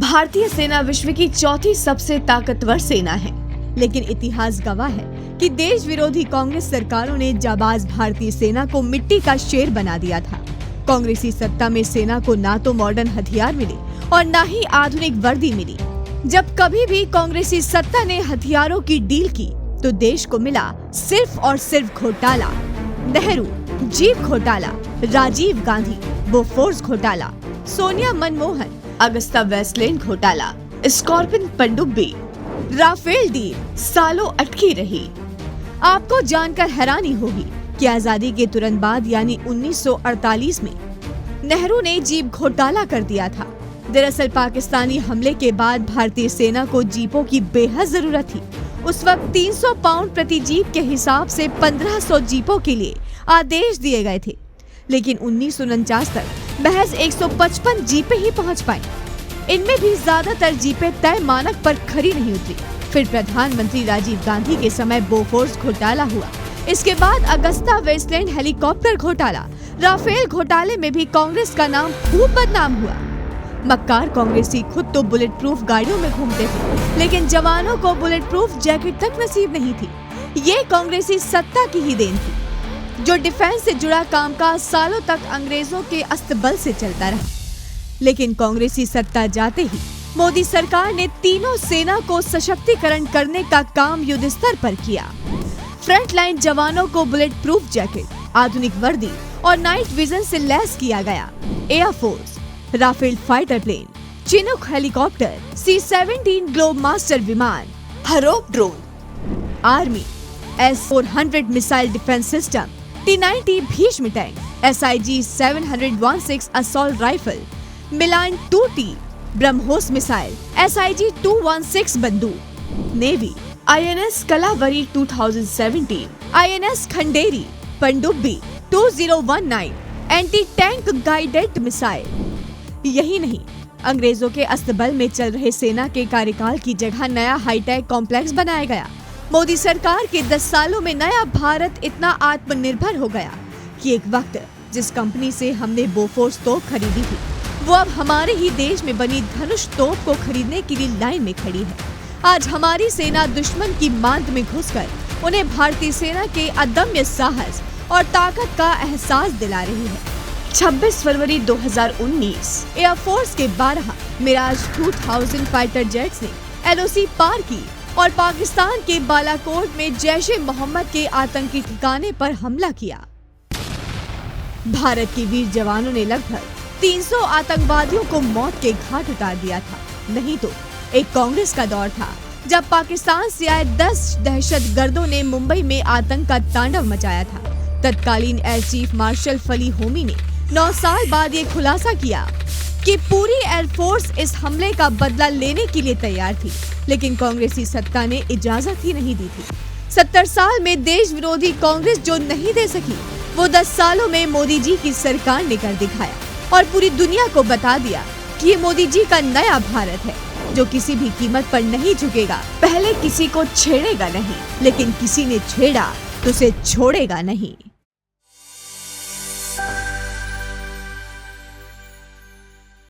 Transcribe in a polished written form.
भारतीय सेना विश्व की चौथी सबसे ताकतवर सेना है, लेकिन इतिहास गवाह है कि देश विरोधी कांग्रेस सरकारों ने जाबाज भारतीय सेना को मिट्टी का शेर बना दिया था। कांग्रेसी सत्ता में सेना को ना तो मॉडर्न हथियार मिले और ना ही आधुनिक वर्दी मिली। जब कभी भी कांग्रेसी सत्ता ने हथियारों की डील की तो देश को मिला सिर्फ और सिर्फ घोटाला। नेहरू, जीप घोटाला, राजीव गांधी, बोफोर्स घोटाला, सोनिया मनमोहन, अगस्ता वेस्टलैंड घोटाला, स्कॉर्पिन पनडुब्बी, राफेल डील सालों अटकी रही। आपको जानकर हैरानी होगी कि आजादी के तुरंत बाद यानी 1948 में नेहरू ने जीप घोटाला कर दिया था। दरअसल पाकिस्तानी हमले के बाद भारतीय सेना को जीपों की बेहद जरूरत थी। उस वक्त 300 पाउंड प्रति जीप के हिसाब से 1500 जीपों के लिए आदेश दिए गए थे, लेकिन 1949 तक महज 155 जीपें ही पहुंच पाई। इनमें भी ज्यादातर जीपें तय मानक पर खरी नहीं उतरी। फिर प्रधानमंत्री राजीव गांधी के समय बोफोर्स घोटाला हुआ। इसके बाद अगस्ता वेस्टलैंड हेलीकॉप्टर घोटाला, राफेल घोटाले में भी कांग्रेस का नाम खूब बदनाम हुआ। मक्कार कांग्रेसी खुद तो बुलेट प्रूफ गाड़ियों में घूमते थे, लेकिन जवानों को बुलेट प्रूफ जैकेट तक नसीब नहीं थी। ये कांग्रेसी सत्ता की ही देन थी, जो डिफेंस से जुड़ा कामकाज सालों तक अंग्रेजों के अस्तबल से चलता रहा। लेकिन कांग्रेसी सत्ता जाते ही मोदी सरकार ने तीनों सेना को सशक्तिकरण करने का काम युद्ध स्तर पर किया। फ्रंट लाइन जवानों को बुलेट प्रूफ जैकेट, आधुनिक वर्दी और नाइट विजन से लैस किया गया। Air force, Rafale fighter plane, Chinook helicopter, C-17 Globemaster विमान, Harop drone, army, S-400 missile defence system, T-90 Bhishma tank, SIG 716 assault rifle, Milan 2T BrahMos missile, SIG 216 बंदूक, navy, INS Kalvari 2017, INS Khanderi, पनडुब्बी 2019, एंटी टैंक गाइडेड मिसाइल। यही नहीं, अंग्रेजों के अस्तबल में चल रहे सेना के कार्यकाल की जगह नया हाईटेक कॉम्प्लेक्स बनाया गया। मोदी सरकार के 10 सालों में नया भारत इतना आत्मनिर्भर हो गया कि एक वक्त जिस कंपनी से हमने बोफोर्स तोप खरीदी थी, वो अब हमारे ही देश में बनी धनुष तोप को खरीदने के लिए लाइन में खड़ी है। आज हमारी सेना दुश्मन की मांद में घुसकर उन्हें भारतीय सेना के अदम्य साहस और ताकत का एहसास दिला रही है। 26 फरवरी 2019 एयरफोर्स के 12 मिराज 2000 फाइटर जेट्स ने LOC पार की और पाकिस्तान के बालाकोट में जैश-ए-मोहम्मद के आतंकी ठिकाने पर हमला किया। भारत के वीर जवानों ने लगभग 300 आतंकवादियों को मौत के घाट उतार दिया था। नहीं तो एक कांग्रेस का दौर था जब पाकिस्तान से आए 10 दहशतगर्दों ने मुंबई में आतंक का तांडव मचाया था। तत्कालीन एयर चीफ मार्शल फली होमी ने 9 साल बाद ये खुलासा किया कि पूरी एयरफोर्स इस हमले का बदला लेने के लिए तैयार थी, लेकिन कांग्रेसी सत्ता ने इजाजत ही नहीं दी थी। 70 साल में देश विरोधी कांग्रेस जो नहीं दे सकी, वो 10 सालों में मोदी जी की सरकार ने कर दिखाया और पूरी दुनिया को बता दिया कि ये मोदी जी का नया भारत है, जो किसी भी कीमत पर नहीं झुकेगा। पहले किसी को छेड़ेगा नहीं, लेकिन किसी ने छेड़ा तो उसे छोड़ेगा नहीं।